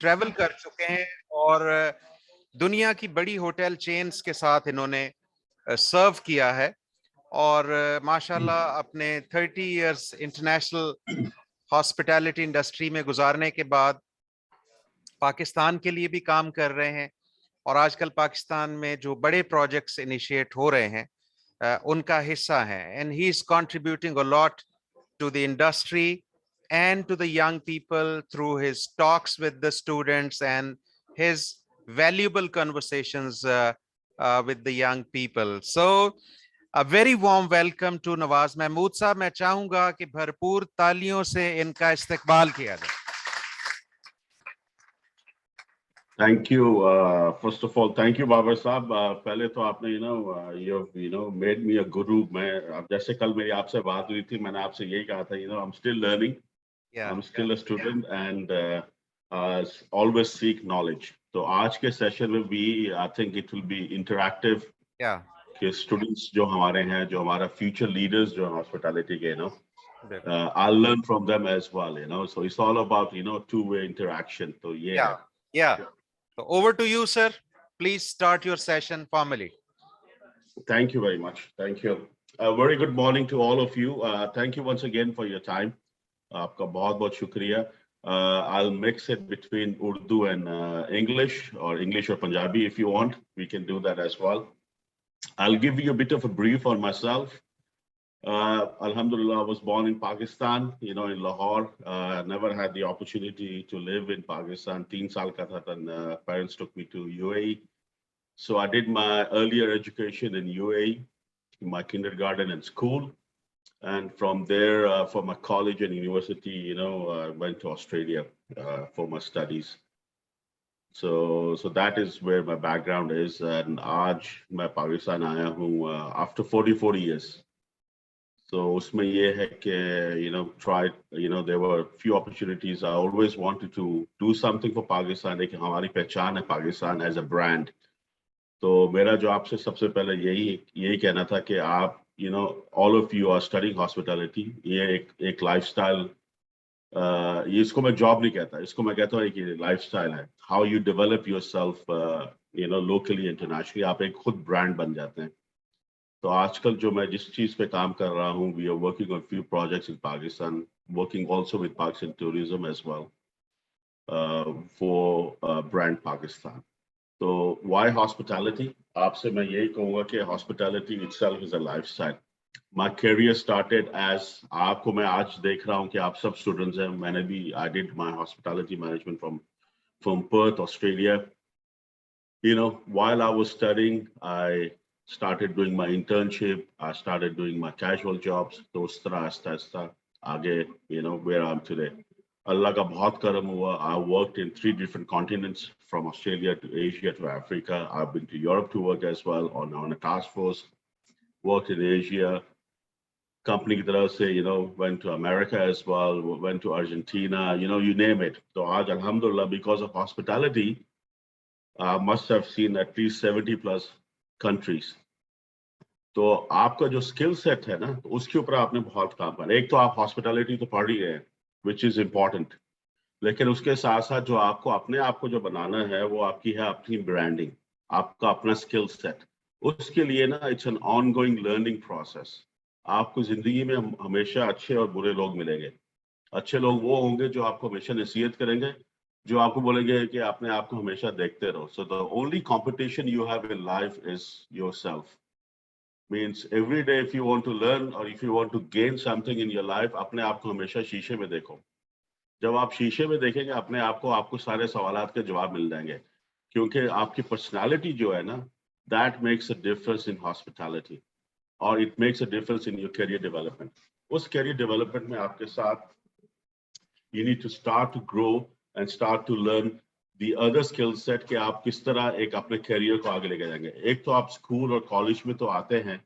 Travel कर चुके हैं और दुनिया की बड़ी होटल चेन्स के साथ इन्होंने सर्व किया है और माशाल्लाह अपने 30 इयर्स इंटरनेशनल हॉस्पिटैलिटी इंडस्ट्री में गुजारने के बाद पाकिस्तान के लिए भी काम कर रहे हैं और आजकल पाकिस्तान में जो बड़े प्रोजेक्ट्स इनिशिएट हो रहे हैं उनका हिस्सा है and he is contributing a lot to the industry and to the young people through his talks with the students and his valuable conversations with the young people. So a very warm welcome to Nawaz Mahmood साहब. मैं चाहूंगा कि भरपूर तालियों से इनका इस्तकबाल किया जाए. Thank you. First of all, thank you, Babar साहब. पहले तो आपने you made me a guru. मैं जैसे कल मेरी आपसे बात हुई थी, मैंने आपसे यही कहा था, I'm still learning. Yeah, I'm still a student and always seek knowledge. तो आज के सेशन में भी I think it will be interactive. Yeah. कि students जो हमारे हैं, जो हमारा future leaders जो hospitality के, I'll learn from them as well, So it's all about, two-way interaction. So yeah. Yeah. So over to you, sir. Please start your session formally. Thank you very much. Thank you. A very good morning to all of you. Thank you once again for your time. आपका बहुत शुक्रिया. I'll mix it between Urdu and English or Punjabi if you want. We can do that as well. I'll give you a bit of a brief on myself. Alhamdulillah, I was born in Pakistan, in Lahore. Never had the opportunity to live in Pakistan. 3 saal ka tha, then parents took me to UAE. So I did my earlier education in UAE, my kindergarten and school. And from there, for my college and university, I went to Australia for my studies. So that is where my background is. And aaj main Pakistan aaya hu after 44 years. So usme ye hai ke, there were few opportunities. I always wanted to do something for Pakistan. Ek hamari pehchan hai Pakistan as a brand. तो मेरा जो आपसे सबसे पहले यही कहना था कि आप all of you are studying hospitality. ये एक लाइफस्टाइल, ये इसको मैं जॉब नहीं कहता, इसको मैं कहता हूँ कि लाइफस्टाइल है. How you develop yourself, locally, internationally, आप एक खुद ब्रांड बन जाते हैं. तो आजकल जो मैं जिस चीज पे काम कर रहा हूँ, we are working on few projects in Pakistan, working also with Pakistan tourism as well, for brand Pakistan. So why hospitality? आपसे मैं यही कहूँगा कि hospitality itself is a lifestyle. My career started as, आपको मैं आज देख रहा हूँ कि आप सब students हैं. मैंने भी I did my hospitality management from Perth, Australia. While I was studying, I started doing my internship. I started doing my casual jobs. तो उस तरह आस्ता आगे, where I am today. Allah ka bahut karam hua. I worked in 3 different continents, from Australia to Asia to Africa. I've been to Europe to work as well on a task force. Worked in Asia. Company ki taraf se, went to America as well. Went to Argentina. You name it. So aaj, alhamdulillah, because of hospitality, I must have seen at least 70 plus countries. तो आपका जो skill set है ना, तो उसके ऊपर आपने बहुत काम किया. एक तो आप हॉस्पिटैलिटी तो पढ़ ही गए, which is important, लेकिन उसके साथ साथ जो आपको अपने आप को जो बनाना है, वो आपकी है अपनी ब्रांडिंग, आपका अपना स्किल सेट. उसके लिए ना it's an ongoing learning process. आपको जिंदगी में हमेशा अच्छे और बुरे लोग मिलेंगे. अच्छे लोग वो होंगे जो आपको हमेशा नसीहत करेंगे, जो आपको बोलेंगे कि अपने आप को हमेशा देखते रहो. So the only competition you have in life is yourself. Means every day if you want to learn or if you want to gain something in your life, अपने आप को हमेशा शीशे में देखो. जब आप शीशे में देखेंगे अपने आप को, आपको सारे सवालात के जवाब मिल जाएंगे, क्योंकि आपकी पर्सनालिटी जो है ना, that makes a difference in hospitality, or it makes a difference in your career development. उस career development में आपके साथ you need to start to grow and start to learn the other skill set कि आप किस तरह एक अपने career को आगे लेके जाएंगे. एक तो आप स्कूल और कॉलेज में तो आते हैं,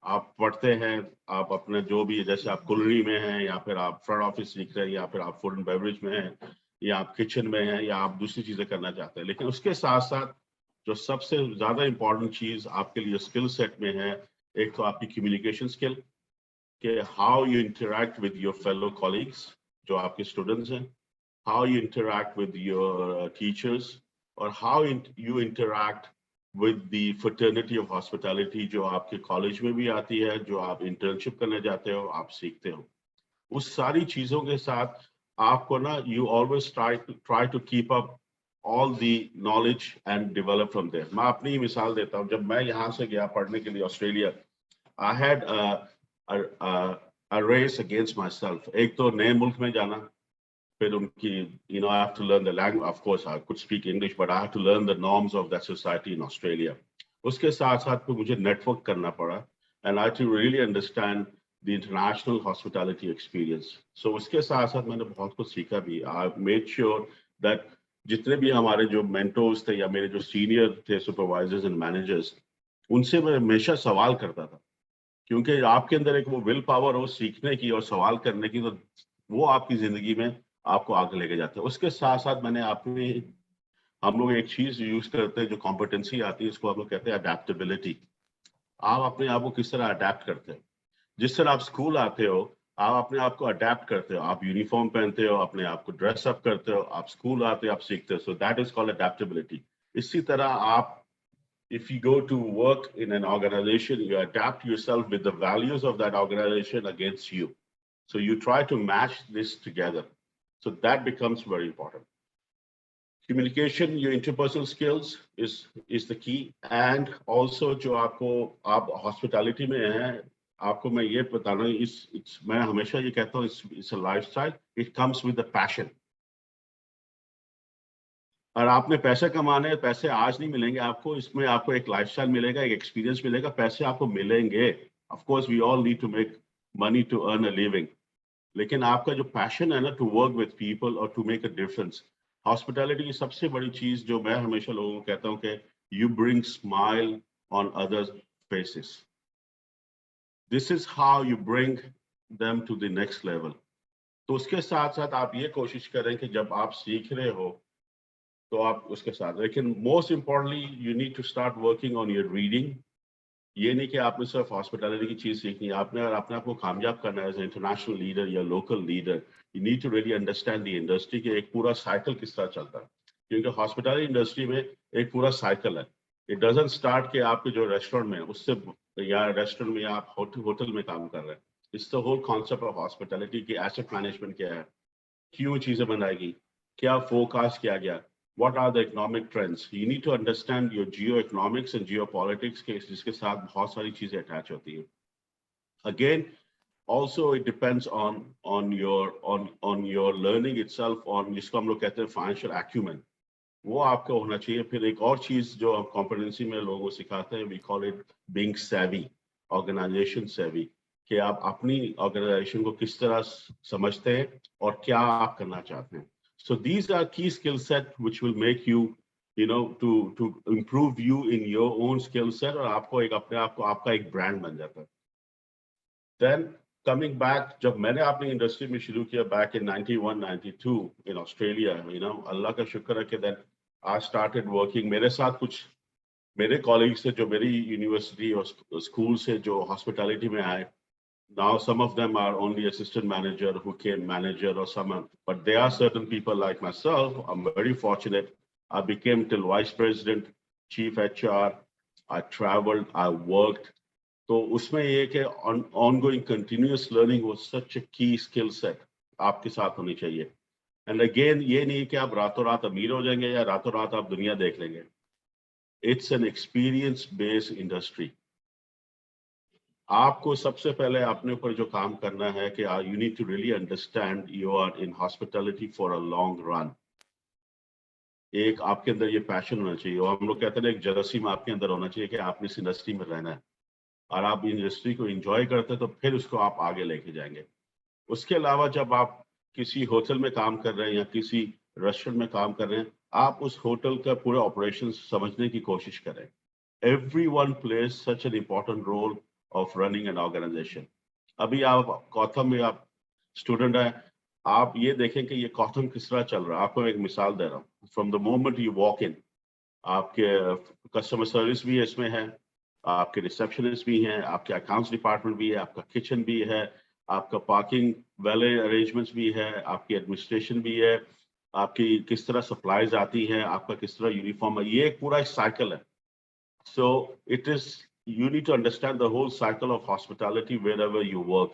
आप पढ़ते हैं, आप अपने जो भी, जैसे आप culinary में हैं, या फिर आप फ्रंट ऑफिस सीख रहे हैं, या फिर आप फूड एंड बेवरेज में हैं, या आप किचन में हैं, या आप दूसरी चीजें करना चाहते हैं. लेकिन उसके साथ साथ जो सबसे ज्यादा इंपॉर्टेंट चीज आपके लिए स्किल सेट में है, एक तो आपकी कम्युनिकेशन स्किल, कि how you interact with your fellow colleagues, जो आपके स्टूडेंट्स हैं, how you interact with your teachers, or how you interact with the fraternity of hospitality जो आपके कॉलेज में भी आती है, जो आप इंटर्नशिप करने जाते हो, आप सीखते हो। उस सारी चीजों के साथ आपको ना you always try to keep up all the knowledge and develop from there. मैं अपनी ही मिसाल देता हूँ, जब मैं यहाँ से गया पढ़ने के लिए Australia, I had a race against myself. एक तो नए मुल्क में जाना, फिर उनकी, I have to learn the language. Of course, I could speak English, but I have to learn the norms of that society in Australia. उसके साथ साथ फिर मुझे network करना पड़ा, and I had to really understand the international hospitality experience. So उसके साथ साथ मैंने बहुत कुछ सीखा भी. I made sure that जितने भी हमारे जो mentors थे या मेरे जो senior थे supervisors and managers, उनसे मैं हमेशा सवाल करता था, क्योंकि आपके अंदर एक वो विल पावर हो सीखने की और सवाल करने की, तो वो आपकी जिंदगी में आपको आगे लेके जाते हैं। उसके साथ साथ मैंने अपने, हम लोग एक चीज यूज करते हैं जो कॉम्पिटेंसी आती है, इसको हम लोग कहते हैं अडेप्टेबिलिटी। आप अपने आप को किस तरह अडेप्ट करते हैं। जिस तरह आप स्कूल आते हो, आप अपने आप को अडेप्ट करते हो, आप यूनिफॉर्म पहनते हो, अपने आप को ड्रेस अप करते हो, आप स्कूल आते हो, आप सीखते हो। So that is called adaptability. इसी तरह आप, if you go to work in an organization, you adapt yourself with the values of that organization against you. So you try to match this together. So that becomes very important. Communication, your interpersonal skills is the key. And also जो आपको, आप hospitality में हैं, आपको मैं ये बताना, मैं हमेशा ये कहता हूँ, it's a lifestyle. It comes with the passion. और आपने पैसे कमाने हैं, पैसे आज नहीं मिलेंगे आपको, इसमें आपको एक लाइफस्टाइल मिलेगा, एक एक्सपीरियंस मिलेगा, पैसे आपको मिलेंगे। Of course we all need to make money to earn a living, लेकिन आपका जो पैशन है ना, टू वर्क विद पीपल और to make a difference. Hospitality की सबसे बड़ी चीज जो मैं हमेशा लोगों को कहता हूँ कि you bring smile on others faces. This is how you bring them to the next level. तो उसके साथ साथ आप ये कोशिश करें कि जब आप सीख रहे हो तो आप उसके साथ, लेकिन most importantly you need to start working on your reading. ये नहीं कि आपने सिर्फ हॉस्पिटैलिटी की चीज सीखनी है, आपने अगर अपने आप को कामयाब करना है एज इंटरनेशनल लीडर या local leader, you need to really understand the industry के एक पूरा साइकिल किस तरह चलता है। क्योंकि हॉस्पिटैलिटी इंडस्ट्री में एक पूरा साइकिल है। इट डजंट स्टार्ट कि आपके जो रेस्टोरेंट में उससे, या रेस्टोरेंट में या आप होटल में काम कर रहे हैं। It's the whole concept of hospitality की एसेट मैनेजमेंट क्या है, क्यों चीजें बनाएगी, क्या फोरकास्ट किया गया, what are the economic trends. You need to understand your geoeconomics and geopolitics के जिसके साथ बहुत सारी चीजें attach होती हैं. Again, also it depends on your learning itself, on जिसको हम लोग कहते हैं financial acumen. वो आपका होना चाहिए। फिर एक और चीज जो हम competency में लोगों को सिखाते हैं, we call it being savvy, organization savvy, कि आप अपनी organization को किस तरह समझते हैं और क्या आप करना चाहते हैं। So these are key skill set which will make you, to improve you in your own skill set, और आपको एक अपने आप को आपका एक brand बन जाता है। Then coming back, जब मैंने अपनी इंडस्ट्री में शुरू किया back in 91, 92 in Australia, अल्लाह का शुक्र है कि then I started working। मेरे साथ कुछ मेरे कॉलीग्स थे जो मेरी यूनिवर्सिटी और स्कूल से जो हॉस्पिटैलिटी में आए। Now some of them are only assistant manager who came manager or someone, but there are certain people like myself. I'm very fortunate. I became till vice president, chief HR. I traveled, I worked. तो उसमें ये कि ongoing continuous learning was such a key skill set आपके साथ होनी चाहिए। And again, ये नहीं कि आप रातों रात अमीर हो जाएंगे या रातों रात आप दुनिया देख लेंगे। It's an experience-based industry. आपको सबसे पहले अपने ऊपर जो काम करना है कि you need to really understand you are in hospitality for a long run. एक आपके अंदर ये पैशन होना चाहिए, और हम लोग कहते हैं एक जरासीम आपके अंदर होना चाहिए कि आपने इस इंडस्ट्री में रहना है, और आप इंडस्ट्री को एंजॉय करते हैं तो फिर उसको आप आगे लेके जाएंगे। उसके अलावा जब आप किसी होटल में काम कर रहे हैं या किसी रेस्टोरेंट में काम कर रहे हैं, आप उस होटल का पूरा ऑपरेशन समझने की कोशिश करें। Everyone plays such an important role of running an organization. अभी आप COTHM में आप स्टूडेंट हैं, आप ये देखें कि ये COTHM किस तरह चल रहा है। आपको एक मिसाल दे रहा हूँ। From the moment you walk in, आपके कस्टमर सर्विस भी इसमें है, आपके रिसेप्शनिस्ट भी हैं, आपके अकाउंट्स डिपार्टमेंट भी है, आपका किचन भी है, आपका पार्किंग वैले अरेंजमेंट्स भी है, आपकी एडमिनिस्ट्रेशन भी है, आपकी किस तरह सप्लाईज आती हैं, आपका किस तरह यूनिफॉर्म है, ये एक पूरा एक साइकिल है. So it is, you need to understand the whole cycle of hospitality wherever you work,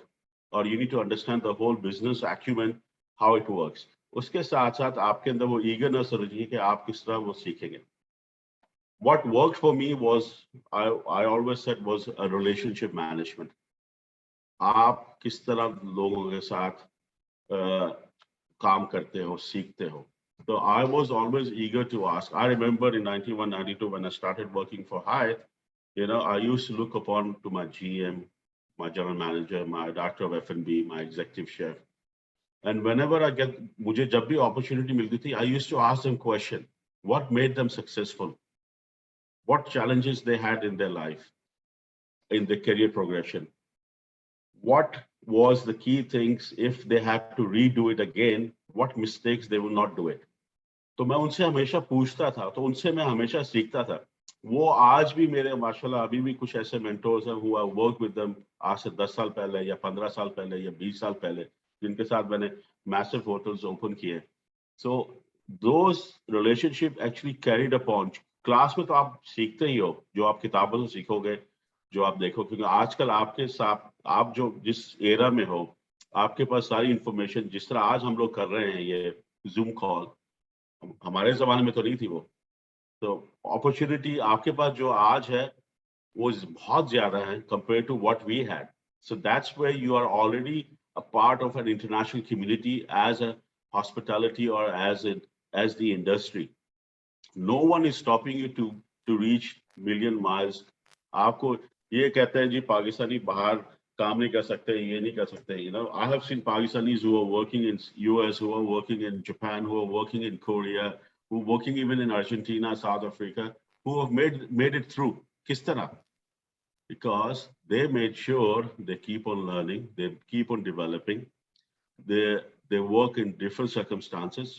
or you need to understand the whole business acumen, how it works. उसके साथ साथ आपके अंदर वो eagerness होनी चाहिए कि आप किस तरह वो सीखेंगे. What worked for me was, I always said, was a relationship management. आप किस तरह लोगों के साथ काम करते हो, सीखते हो. So I was always eager to ask. I remember in 91, 92 when I started working for Hyatt, you know, I used to look upon to my GM, my general manager, my director of F&B, my executive chef. And whenever I get, मुझे जब भी opportunity मिलती थी, I used to ask them question, what made them successful? What challenges they had in their life, in their career progression? What was the key things if they had to redo it again, what mistakes they will not do it? तो मैं उनसे हमेशा पूछता था, तो उनसे मैं हमेशा सीखता था. वो आज भी मेरे माशाल्लाह अभी भी कुछ ऐसे मेंटोर्स हैं who I work with them आज से 10 साल पहले या 15 साल पहले या 20 साल पहले, जिनके साथ मैंने massive hotels open किए. So those relationship actually carried upon. Class में तो आप सीखते ही हो, जो आप किताबों से सीखोगे, जो आप देखो, क्योंकि आजकल आपके साथ आप जो जिस एरा में हो, आपके पास सारी इंफॉर्मेशन, जिस तरह आज हम लोग कर रहे हैं ये जूम कॉल, हमारे जमाने में तो नहीं थी वो. तो अपॉर्चुनिटी आपके पास जो आज है वो बहुत ज्यादा है compare to what we had. So that's where you are already a part of an international community as a hospitality or as the industry. No one is stopping you to reach million miles. आपको ये कहते हैं जी पाकिस्तानी बाहर काम नहीं कर सकते, ये नहीं कर सकते. You know, I have seen Pakistanis who are working in US, who are working in Japan, who are working in Korea, who are working even in Argentina, South Africa, who have made it through. किस तरह? Because they made sure they keep on learning, they keep on developing, they work in different circumstances.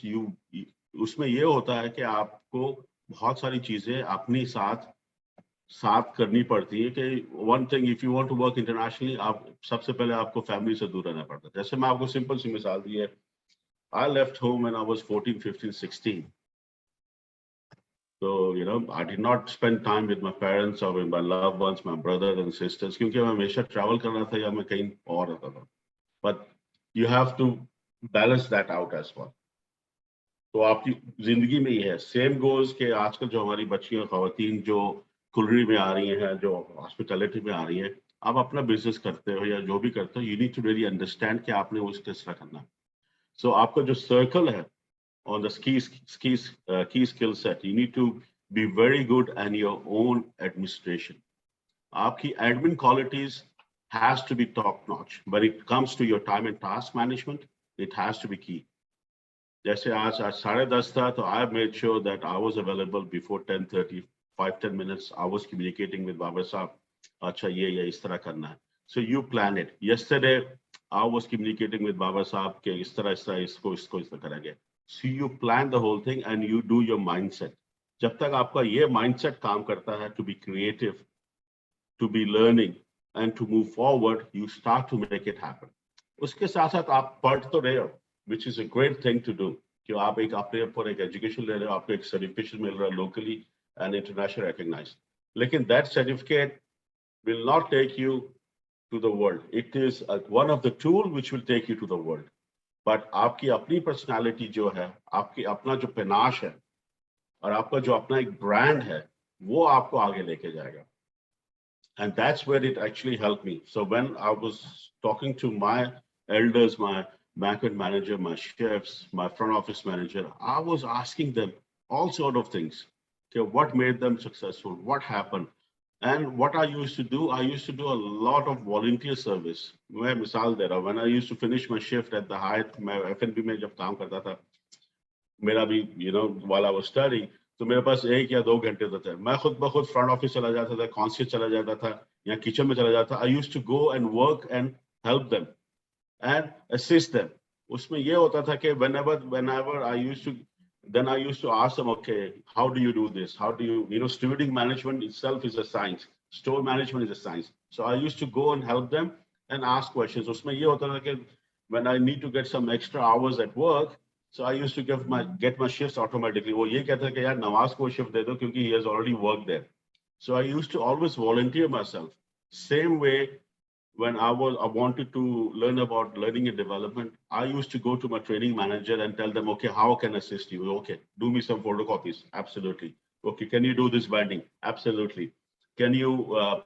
उसमें ये होता है कि आपको बहुत सारी चीजें अपनी साथ करनी पड़ती है कि one thing, if you want to work internationally, आप सबसे पहले आपको फैमिली से दूर रहना पड़ता है. जैसे मैं आपको सिंपल सी मिसाल दी है, I left home when I was 14, 15, 16. So, you know, I did not spend time with my parents or with my loved ones, my brothers and sisters, क्योंकि मैं हमेशा ट्रैवल कर रहा था या मैं कहीं और रहता था. But you have to balance that out as well. तो आपकी जिंदगी में ये है. सेम गोज के आजकल जो हमारी बच्चियां खवातीन जो कुलरी में आ रही हैं, जो हॉस्पिटैलिटी में आ रही हैं, आप अपना बिजनेस करते हो या जो भी करते हो, you need to really understand कि आपने वो किस तरह करना. सो आपका जो सर्कल है on the key skill set, you need to be very good at your own administration. Aapki admin qualities has to be top notch. When it comes to your time and task management, it has to be key. जैसे आज 10:30 था, तो I made sure that I was available before 10:30, 5-10 minutes. I was communicating with Baba Saab. अच्छा ये इस तरह करना है. So you plan it. Yesterday I was communicating with Baba Saab कि इस तरह इसको इस तरह करेंगे. So you plan the whole thing and you do your mindset. जब तक आपका ये mindset काम करता है, to be creative, to be learning and to move forward, you start to make it happen. उसके साथ साथ आप पढ़ तो रहे हो, which is a great thing to do. कि आप एक अपने ऊपर एक education ले रहे हो, आपको एक certification मिल रहा है locally and internationally recognized. लेकिन that certificate will not take you to the world. It is one of the tools which will take you to the world. But आपकी अपनी पर्सनालिटी जो है, आपकी अपना जो पेनाश है और आपका जो अपना एक ब्रांड है, वो आपको आगे लेके जाएगा. And that's where it actually helped me. So when I was talking to my elders, my banquet manager, my chefs, my front office manager, I was asking them all sort of things. Okay, what made them successful? What happened? And what I used to do a lot of volunteer service. मैं मिसाल दे रहा हूँ. When I used to finish my shift at the Hyatt, मैं F&B में जब काम करता था, मेरा भी, you know, while I was studying, तो मेरे पास 1 या 2 घंटे होते थे. मैं खुद ब खुद फ्रंट ऑफिस चला जाता था, कॉन्सियस चला जाता था या किचन में चला जाता. I used to go and work and help them and assist them. उसमें ये होता था कि whenever I used to ask them, okay, how do you do this? How do you know, stewarding management itself is a science. Store management is a science. So I used to go and help them and ask questions. उसमें ये होता था कि when I need to get some extra hours at work, So I used to get my shifts automatically. वो ये कहता है कि यार नवाज को shift दे दो क्योंकि he has already worked there. So I used to always volunteer myself. Same way when I wanted to learn about learning and development, I used to go to my training manager and tell them, okay, how can I assist you? Okay, do me some photocopies. Absolutely. Okay, can you do this binding? Absolutely. Can you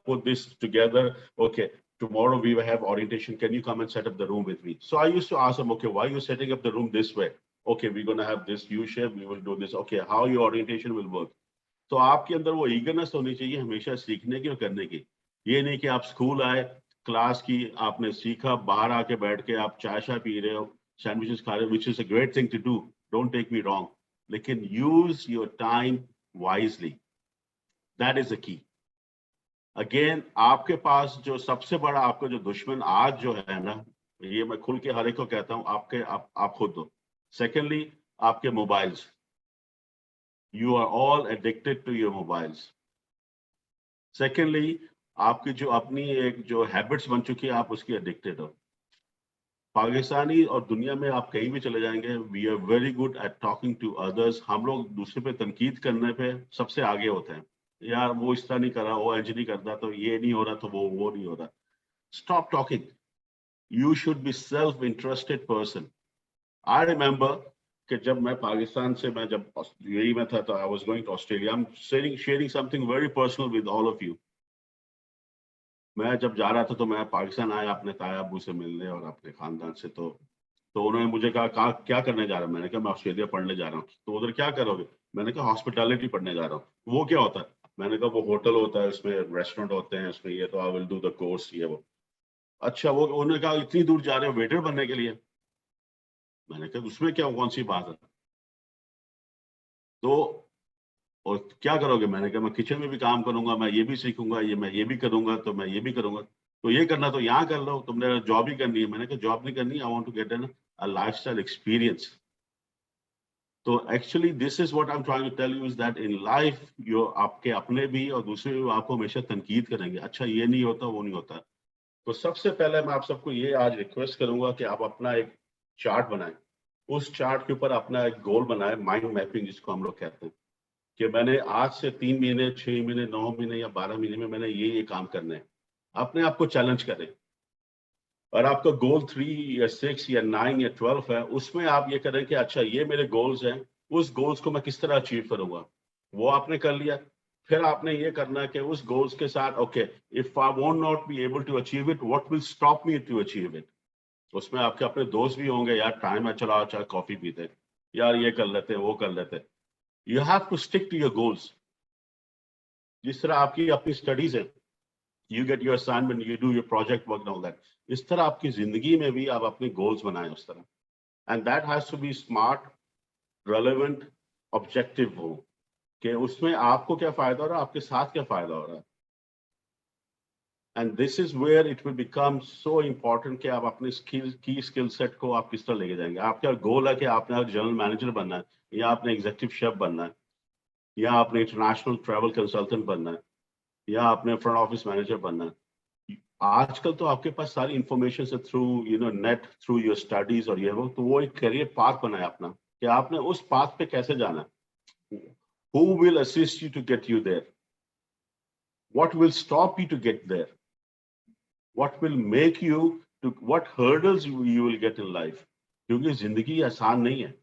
put this together? Okay, tomorrow we will have orientation. Can you come and set up the room with me? So I used to ask them, okay, why are you setting up the room this way? Okay, we're going to have this U shape. We will do this. Okay, how your orientation will work? तो आपके अंदर वो eagerness होनी चाहिए हमेशा सीखने की और करने की. ये नहीं कि आप स्कूल आए, क्लास की आपने सीखा, बाहर आके बैठ के आप चाय शाय पी रहे हो, सैंडविचेस खा रहे हो, which is a great thing to do. Don't take me wrong. लेकिन use your time wisely. That is the key. Again, आपके पास जो सबसे बड़ा आपका जो दुश्मन आज जो है ना, ये मैं खुल के हर एक को कहता हूँ, आप खुद दो. Secondly, आपके mobiles. You are all addicted to your mobiles. Secondly, आपकी जो अपनी एक जो हैबिट्स बन चुकी है आप उसकी एडिक्टेड हो. पाकिस्तानी और दुनिया में आप कहीं भी चले जाएंगे, we are very good at talking to others. हम लोग दूसरे पे तनकीद करने पे सबसे आगे होते हैं. यार वो इस तरह नहीं कर रहा, वो इंज नहीं करता, तो ये नहीं हो रहा, तो वो नहीं हो रहा. Stop talking. You should be self interested person. I remember कि जब मैं पाकिस्तान से मैं जब यूएई में था तो I was going to Australia. I am sharing something very personal with all of you. मैं जब जा रहा था तो मैं पाकिस्तान आया अपने ताया अबू से मिलने और अपने खानदान से. तो उन्होंने मुझे कहा क्या करने जा रहा हूँ. मैंने कहा मैं ऑस्ट्रेलिया पढ़ने जा रहा हूँ. तो उधर क्या करोगे. मैंने कहा हॉस्पिटैलिटी पढ़ने जा रहा हूँ. वो क्या होता है. मैंने कहा वो होटल होता है, उसमें रेस्टोरेंट होते हैं, उसमें ये, तो I will do the course ये वो. अच्छा, वो उन्होंने कहा इतनी दूर जा रहे हो वेटर बनने के लिए. मैंने कहा उसमें क्या कौन सी बात है. तो और क्या करोगे. मैंने कहा मैं किचन में भी काम करूंगा, मैं ये भी सीखूंगा, मैं ये भी करूंगा, तो मैं ये भी करूंगा. तो ये करना तो यहाँ कर लो, तुमने जॉब ही करनी है. मैंने कहा जॉब नहीं करनी, I want to get an a lifestyle experience. तो actually this is what I am trying to tell you is that in life यो आपके अपने भी और दूसरे भी आपको हमेशा तनकीद करेंगे. अच्छा ये नहीं होता, वो नहीं होता. तो सबसे पहले मैं आप सबको ये आज रिक्वेस्ट करूंगा कि आप अपना एक चार्ट बनाएं. उस चार्ट के ऊपर अपना एक गोल बनाएं, माइंड मैपिंग जिसको हम लोग कहते हैं, कि मैंने आज से 3 महीने, 6 महीने, 9 महीने या 12 महीने में मैंने ये काम करना है. अपने आप को चैलेंज करें. और आपका गोल 3 या 6 या 9 या 12 है, उसमें आप ये करें कि अच्छा ये मेरे गोल्स हैं, उस गोल्स को मैं किस तरह अचीव करूंगा. वो आपने कर लिया. फिर आपने ये करना है कि उस गोल्स के साथ okay, if I won't not be able to achieve it, what will stop me to achieve it. उसमें आपके अपने दोस्त भी होंगे, यार टाइम है, चला चाहे कॉफी पीते, यार ये कर लेते हैं, वो कर लेते हैं. You have to stick to your goals. जिस तरह आपकी अपनी स्टडीज है, you get your assignment, you do your project work and all that. इस तरह आपकी जिंदगी में भी आप अपने गोल्स बनाएं उस तरह. And that has to be smart, relevant, objective हो, कि उसमें आपको क्या फायदा हो रहा है, आपके साथ क्या फायदा हो रहा है. And this is where it will become so important कि आप अपने की स्किल सेट को आप किस तरह लेके जाएंगे. आपका गोल है कि आपने जनरल मैनेजर बनना है, या आपने एग्जीक्यूटिव शेफ बनना है, या आपने इंटरनेशनल ट्रैवल कंसल्टेंट बनना है, या आपने फ्रंट ऑफिस मैनेजर बनना है. आजकल तो आपके पास सारी इंफॉर्मेशन से through net, through your studies और ये वो एक करियर पाथ बनाया अपना कि आपने उस पाथ पे कैसे जाना है. Who will assist you to get you there. What will stop you to get there. What will make you to, what hurdles you will get in life. क्योंकि जिंदगी आसान नहीं है.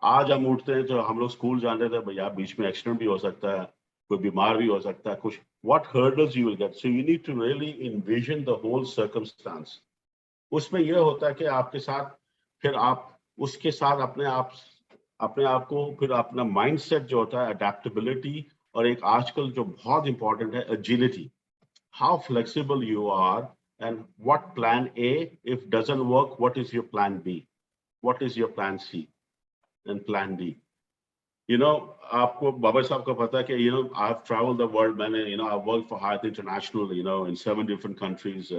आज हम उठते हैं तो हम लोग स्कूल जान रहे थे, भैया बीच में एक्सीडेंट भी हो सकता है, कोई बीमार भी हो सकता है, कुछ. What hurdles you will get. So you need to really envision the whole circumstance. उसमें यह होता है कि आपके साथ फिर आप उसके साथ अपने आप को फिर अपना माइंडसेट जो होता है, अडेप्टेबिलिटी, और एक आजकल जो बहुत इंपॉर्टेंट है, agility. How flexible you are and what plan A if doesn't work, what is your plan B, what is your plan C and plan D. आपको बाबा साहब को पता है कि I've traveled the world. मैंने I've worked for Hyatt International in 7 different countries.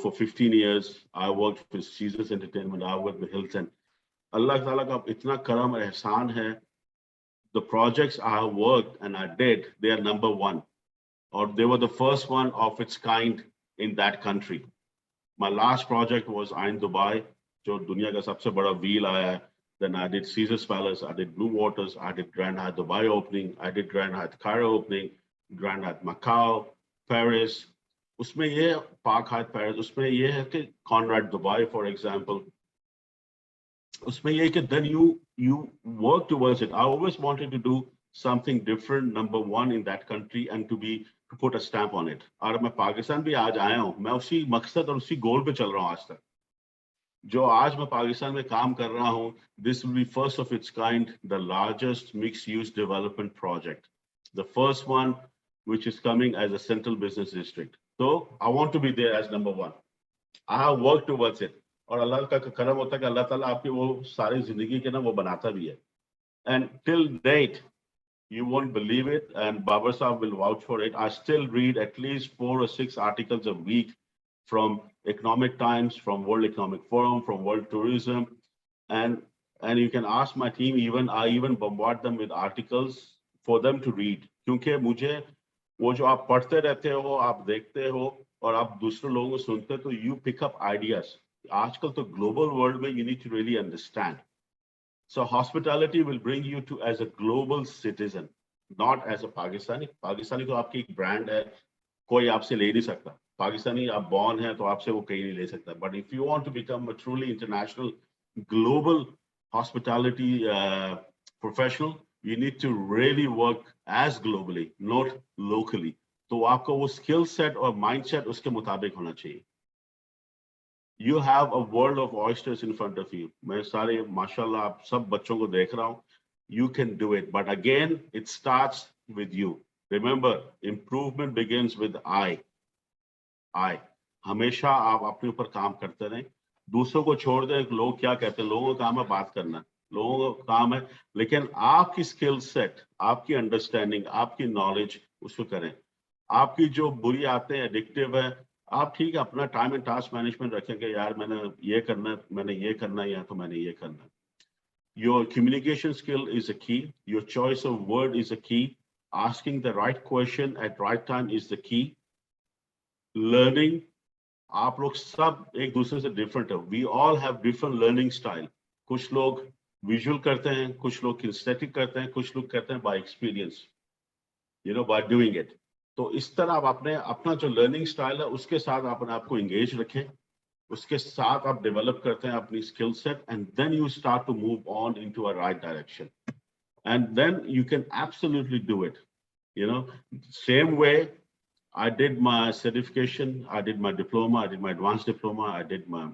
For 15 years I worked for Caesars Entertainment. I worked with Hilton. अल्लाह ताला का इतना करम एहसान है. The projects I have worked and I did, they are number 1, or they were the first one of its kind in that country. My last project was in Dubai, जो दुनिया का सबसे बड़ा व्हील आया है. Then I did Caesar's Palace, I did Blue Waters, I did Grand Hyatt Dubai opening, I did Grand Hyatt Cairo opening, Grand Hyatt Macau, Paris. उसमें ये Park Hyatt Paris, उसमें ये है कि Conrad Dubai, for example. उसमें ये कि then you work towards it. I always wanted to do something different, number one, in that country and to put a stamp on it. और मैं पाकिस्तान भी आज आया हूँ, मैं उसी मकसद और उसी गोल पे चल रहा हूँ आज तक. जो आज मैं पाकिस्तान में काम कर रहा हूँ, this will be first of its kind, the largest mixed-use development project. The first one, which is coming as a central business district. So I want to be there as number one. I have worked towards it. और अल्लाह का करम होता है कि अल्लाह ताला आपकी वो सारी जिंदगी के ना वो बनाता भी है. And till date, you won't believe it, and Babar Saab will vouch for it. I still read at least 4 or 6 articles a week from Economic Times, from World Economic Forum, from World Tourism, and you can ask my team. Even I even bombard them with articles for them to read. क्योंकि मुझे वो जो आप पढ़ते रहते हो, आप देखते हो और आप दूसरे लोगों को सुनते हो, तो you pick up ideas. आजकल तो global world में you need to really understand. So hospitality will bring you to as a global citizen, not as a Pakistani. Pakistani तो आपकी एक brand है, कोई आपसे ले नहीं सकता. Pakistani आप born है तो आपसे वो कहीं नहीं ले सकता. But if you want to become a truly international, global hospitality professional, you need to really work as globally, not locally. तो आपको वो skill set और mindset उसके मुताबिक होना चाहिए. You have a world of oysters in front of you. मैं सारे माशाल्लाह आप सब बच्चों को देख रहा हूँ. You can do it, but again, it starts with you. Remember, improvement begins with I. हमेशा आप अपने ऊपर काम करते रहें. दूसरों को छोड़ दें. लोग क्या कहते हैं? लोगों का काम है बात करना. लोगों का काम है, लेकिन आपकी स्किल सेट, आपकी अंडरस्टैंडिंग, आपकी नॉलेज उसको करें. आपकी जो बुरी आदतें एडिक्टिव है, आप ठीक है अपना टाइम एंड टास्क मैनेजमेंट रखेंगे. यार मैंने ये करना है, मैंने ये करना है, या तो मैंने ये करना है. Your communication skill is a key. Your choice of word is a key. Asking the right question at right time is the key. Learning. आप लोग सब एक दूसरे से डिफरेंट है. We all have different learning style. कुछ लोग visual करते हैं, कुछ लोग किनेस्थेटिक करते हैं, कुछ लोग करते हैं by experience, by doing it. तो इस तरह आप अपना जो लर्निंग स्टाइल है उसके साथ अपने आप को एंगेज रखें, उसके साथ आप डेवलप करते हैं अपनी skill set, and then you start to move on into a right direction, and then you can absolutely do it. Same way I did my certification, I did my diploma, I did my advanced diploma, I did my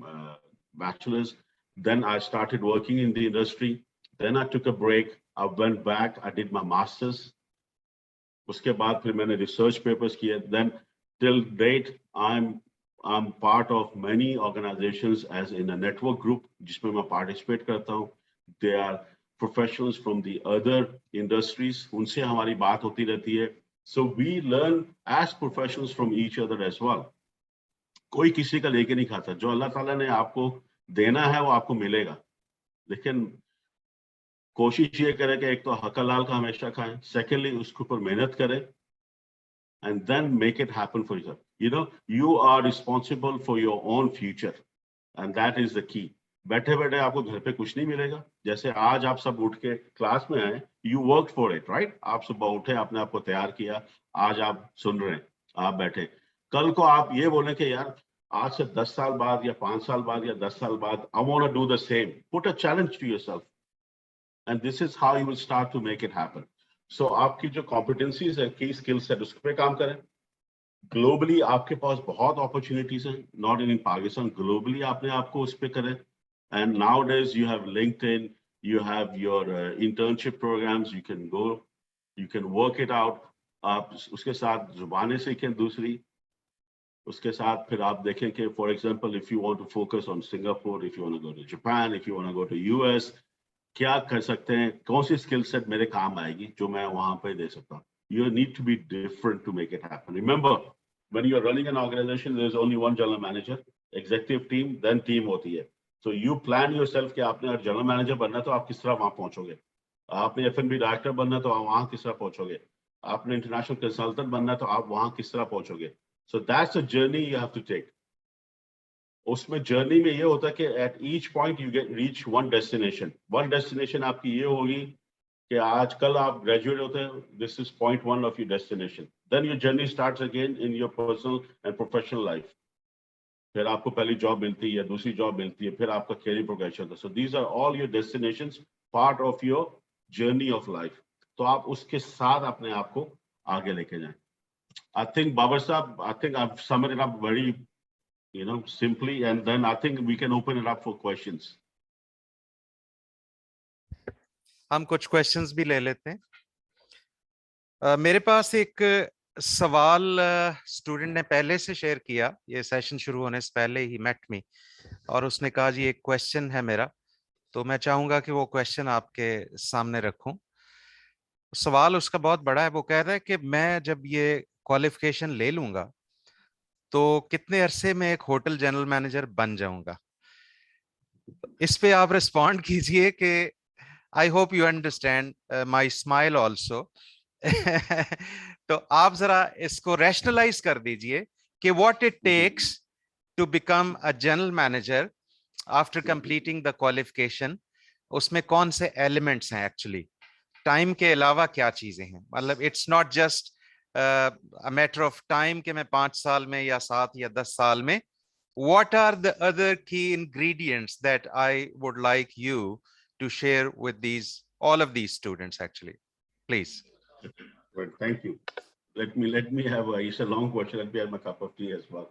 bachelor's. Then I started working in the industry. Then I took a break. I went back. I did my master's. उसके बाद फिर मैंने research papers किए. Then till date, I'm part of many organizations as in a network group जिसमें मैं participate करता हूँ. They are professionals from the other industries. उनसे हमारी बात होती रहती है. So we learn as professionals from each other as well. कोई किसी का लेके नहीं खाता. जो अल्लाह ताला ने आपको देना है वो आपको मिलेगा. लेकिन कोशिश ये करें कि एक तो हक हलाल का हमेशा खाएं, सेकेंडली उसके ऊपर मेहनत करें, and then make it happen for yourself. You are responsible for your own future, and that is the key. बैठे बैठे आपको घर पे कुछ नहीं मिलेगा. जैसे आज आप सब उठ के क्लास में आए, you worked for it, right? आप सुबह उठे, आपने आपको तैयार किया, आज आप सुन रहे हैं, आप बैठे. कल को आप ये बोलें कि यार आज से 10 साल बाद या 5 साल बाद या 10 साल बाद I want to do the same. Put a challenge to yourself, and this is how you will start to make it happen. So आपकी जो competencies है, key skill set, उस पे काम करें. Globally आपके पास बहुत opportunities हैं, not in Pakistan. Globally आपने आपको उस पे करें. And nowadays you have LinkedIn, you have your internship programs. You can go, you can work it out. आप उसके साथ जुबानें सीखें दूसरी. उसके साथ फिर आप देखें कि for example, if you want to focus on Singapore, if you want to go to Japan, if you want to go to US, क्या कर सकते हैं, कौन सी स्किल सेट मेरे काम आएगी जो मैं वहां पे दे सकता हूँ. You need to be different to make it happen. Remember, when you are running an organization, there is only one general manager, executive team, then team होती है. So you plan yourself कि आपने अगर जनरल मैनेजर बनना है तो आप किस तरह वहां पहुंचोगे. आपने F&B डायरेक्टर बनना है तो आप वहां किस तरह पहुंचोगे. आपने इंटरनेशनल कंसल्टेंट बनना है तो आप वहां किस तरह पहुंचोगे. So that's a journey you have to take. उसमें जर्नी में ये होता है कि at each point you get reach one destination आपकी ये होगी कि आज कल आप ग्रेजुएट होते हैं, this is point one of your destination, then your journey starts again in your personal and professional life. फिर आपको पहली जॉब मिलती है, दूसरी जॉब मिलती है, फिर आपका कैरियर प्रोग्रेशन होता है। So these are all your destinations, part of your journey of life. तो आप उसके साथ अपने आप को आगे लेके जाएं। आई थिंक बाबर साहब, I think I summed it up very simply, and then I think we can open it up for questions. हम कुछ क्वेश्चंस भी ले लेते हैं। मेरे पास एक सवाल स्टूडेंट ने पहले से शेयर किया, ये सेशन शुरू होने से पहले ही मेट मी, और उसने कहा जी एक क्वेश्चन है मेरा, तो मैं चाहूंगा कि वो क्वेश्चन आपके सामने रखूं। सवाल उसका बहुत बड़ा है। वो कह रहा है कि मैं जब ये क्वालिफिकेशन ले लूंगा तो कितने अरसे में एक होटल जनरल मैनेजर बन जाऊंगा। इस पे आप रिस्पॉन्ड कीजिए कि I hope you understand my smile also. तो आप जरा इसको रैशनलाइज कर दीजिए कि what it takes to become a general manager after completing the qualification. उसमें कौन से एलिमेंट्स हैं एक्चुअली, टाइम के अलावा क्या चीजें हैं। मतलब it's not just a matter of time कि मैं 5 साल में या 7 या 10 साल में। what are the other key ingredients that I would like you to share with all of these students actually, please? Well, thank you. Let me have it's a long question. Let me have my cup of tea as well.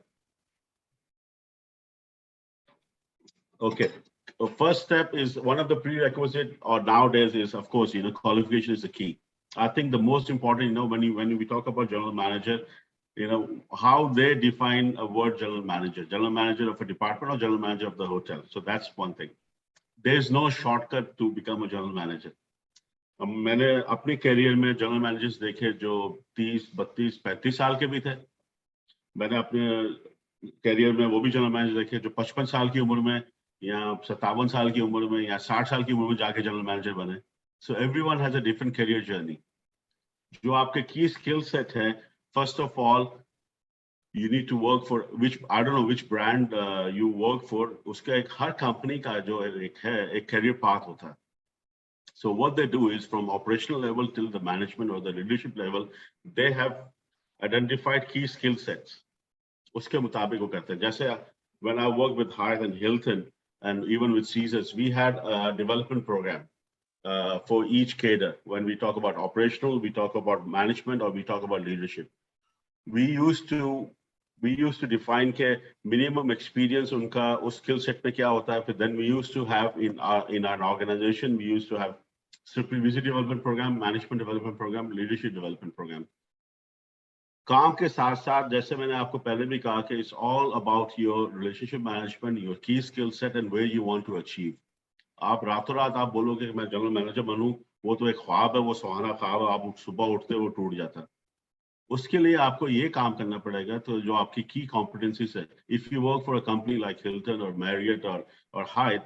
Okay. The first step is one of the prerequisite, or nowadays is, of course, qualification is the key. I think the most important, when we talk about general manager, how they define a word general manager of a department or general manager of the hotel. So that's one thing. There's no shortcut to become a general manager. मैंने अपने career में general managers देखे जो 30, 32, 35 साल के भी थे। मैंने अपने करियर में वो भी जनरल मैनेजर देखे जो 55 साल की उम्र में या 57 साल की उम्र में या 60 साल की उम्र में जाके जनरल मैनेजर बने। So everyone has a different career journey. जो आपके की स्किल सेट है, first of all you need to work for I don't know which brand you work for, उसका एक हर कंपनी का जो एक करियर पाथ होता है। So what they do is from operational level till the management or the leadership level, they have identified key skill sets. उसके मुताबिक वो करते हैं। जैसे when I worked with Hyatt and Hilton and even with Caesars, we had a development program for each cadre. When we talk about operational, we talk about management, or we talk about leadership. We used to define के minimum experience उनका उस skill set पे क्या होता है। फिर then we used to have in our organization, we used to have supervisory development program, management development program, leadership development program. काम के साथ साथ जैसे मैंने आपको पहले भी कहा कि it's all about your relationship management, your key skill set and where you want to achieve. आप रातों रात आप बोलोगे कि मैं जनरल मैनेजर बनूं, वो तो एक ख्वाब है, वो सुहाना ख्वाब है, आप सुबह उठते वो टूट जाता है। उसके लिए आपको ये काम करना पड़ेगा। तो जो आपकी की कॉम्पिटेंसीज है, if you work for a company like Hilton और मैरियट और height,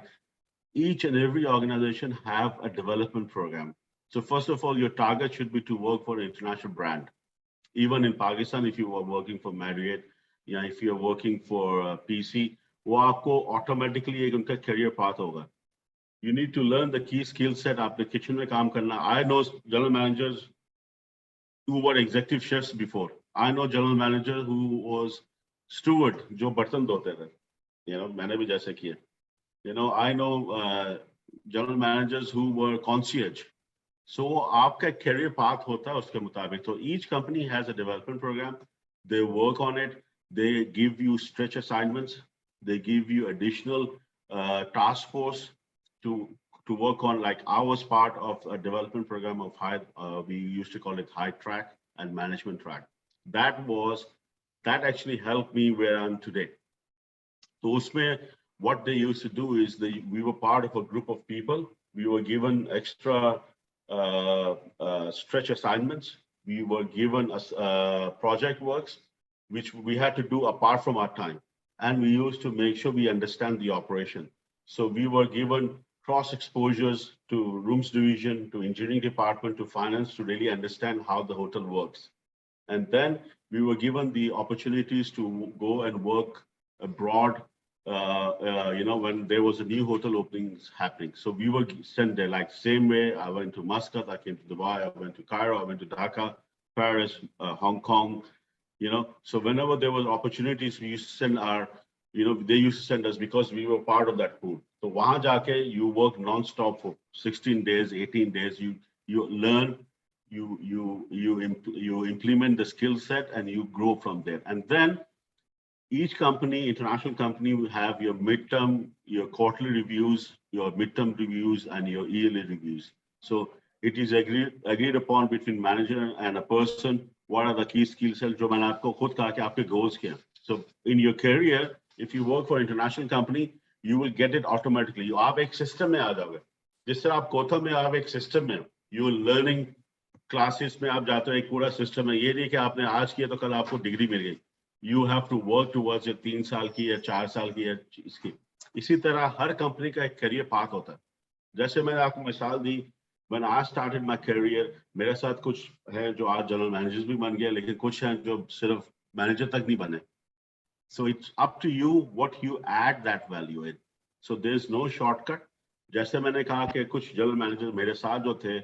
each and every organization have a development program. So first of all, your target should be to work for an international brand. Even in Pakistan, if you are working for Marriott, yeah, if you're working for PC, वो आपको automatically एक उनका career path होगा। You need to learn the key skill set. आपने kitchen में काम करना। I know general managers who were executive chefs before. I know general manager who was steward, जो बर्तन धोते थे। मैंने भी जैसे किया। I know general managers who were concierge. So आपका career path होता है उसके मुताबिक। So each company has a development program. They work on it. They give you stretch assignments. They give you additional task force to work on. Like I was part of a development program of high, we used to call it high track and management track. That actually helped me where I am today. So usme, what they used to do is we were part of a group of people. We were given extra stretch assignments. We were given project works, which we had to do apart from our time. And we used to make sure we understand the operation. So we were given cross exposures to rooms division, to engineering department, to finance, to really understand how the hotel works. And then we were given the opportunities to go and work abroad when there was a new hotel openings happening. So we were sent there like same way. I went to Muscat, I came to Dubai, I went to Cairo, I went to Dhaka, Paris, Hong Kong, So whenever there was opportunities, we used to send they used to send us because we were part of that pool. So wahan jaake you work non-stop for 16 days, 18 days. You learn, you implement the skill set and you grow from there. And then each company, international company, will have your midterm, your quarterly reviews, your midterm reviews, and your yearly reviews. So it is agreed upon between manager and a person. What are the key skill sets? जो मैंने आपको खुद कहा कि आपके goals क्या? So in your career, if you work for an international company, you will get it automatically. आप एक system में आ जाओगे. जिस तरह आप COTHM में आप एक system में, you are learning classes में आप जाते हो एक पूरा system है. ये नहीं कि आपने आज किया तो कल आपको डिग्री मिल गई. You have to work towards it 3 साल की या 4 साल की या इसकी. इसी तरह हर कंपनी का एक करियर पाथ होता है. जैसे मैंने आपको मिसाल दी, when I started my career, मेरे साथ कुछ हैं जो आज जनरल मैनेजर्स भी बन गए, लेकिन कुछ हैं जो सिर्फ मैनेजर तक नहीं बने. So it's up to you what you add that value in. So there's no shortcut. जैसे मैंने कहा कि कुछ जनरल मैनेजर मेरे साथ जो थे,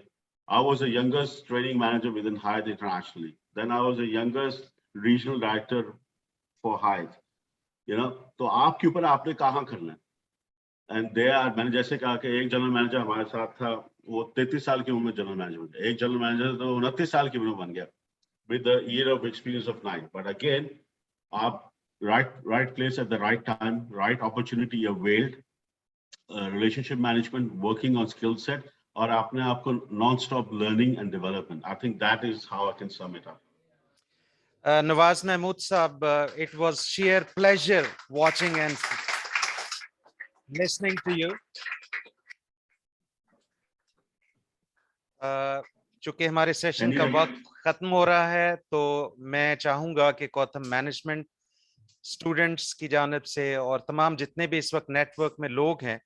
I was the youngest training manager within Hyatt internationally. Then I was the youngest regional director for Hyatt. तो आपके ऊपर आपने कहाँ करना है. And मैंने जैसे कहा कि एक जनरल मैनेजर हमारे साथ था, वो 33 साल की उम्र में जनरल मैनेजर बन गया. एक जनरल मैनेजर तो 29 साल की उम्र में बन गया, with the year of experience of 9. But again, आप right place at the right time, right opportunity availed, relationship management, working on skill set, और आपने आपको non-stop learning and development. I think that is how I can sum it up. Nawaz Mahmood Saab, it was sheer pleasure watching and listening to you. चूंकि हमारे session का वक्त खत्म हो रहा है, तो मैं चाहूंगा कि COTHM मैनेजमेंट, स्टूडेंट्स की जानिब से और तमाम जितने भी इस वक्त नेटवर्क में लोग हैं,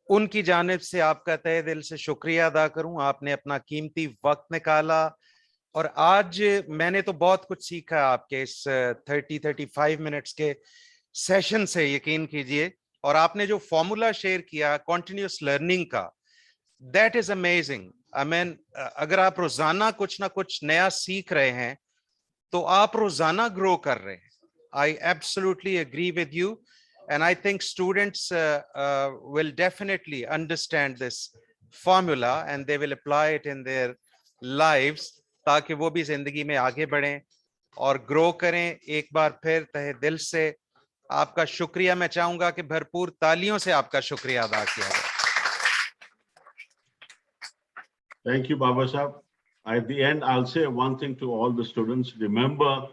उनकी जानिब से आपका तहे दिल से शुक्रिया अदा करूं. आपने अपना कीमती वक्त निकाला और आज मैंने तो बहुत कुछ सीखा आपके इस 30-35 मिनट्स के सेशन से, यकीन कीजिए. और आपने जो फॉर्मूला शेयर किया कॉन्टिन्यूस लर्निंग का, that is amazing. I mean, अगर आप रोजाना कुछ ना कुछ नया सीख रहे हैं तो आप रोजाना ग्रो कर रहे हैं. I absolutely agree with you, and I think students will definitely understand this formula and they will apply it in their lives, ताकि वो भी जिंदगी में आगे बढ़ें और ग्रो करें. एक बार फिर तहे दिल से आपका शुक्रिया. मैं चाहूंगा कि भरपूर तालियों से आपका शुक्रिया अदा किया जाए. Thank you, Baba Sahab. At the end, I'll say one thing to all the students. Remember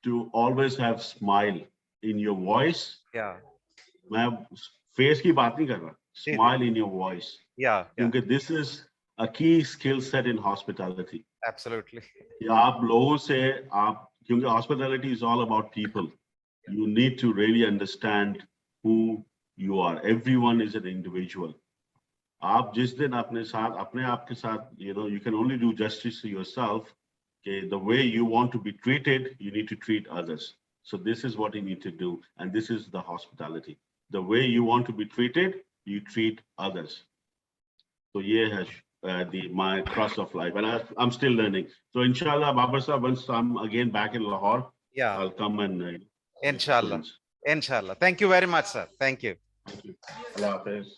to always have smile in your voice. Yeah. मैं face की बात नहीं कर रहा. Smile in your voice. Yeah. Because this is a key skill set in hospitality. Absolutely. आप लोगों से क्योंकि hospitality is all about people. You need to really understand who you are. Everyone is an individual. आप जिस दिन अपने आप के साथ, you can only do justice to yourself. Okay, the way you want to be treated, you need to treat others. So this is what you need to do, and this is the hospitality. The way you want to be treated, you treat others. So yeah, my cross of life, and I'm still learning. So inshallah, Baba Sahab, once I'm again back in Lahore, yeah, I'll come and inshallah. Inshallah. Thank you very much, sir. Thank you. Thank you. Allah Hafiz.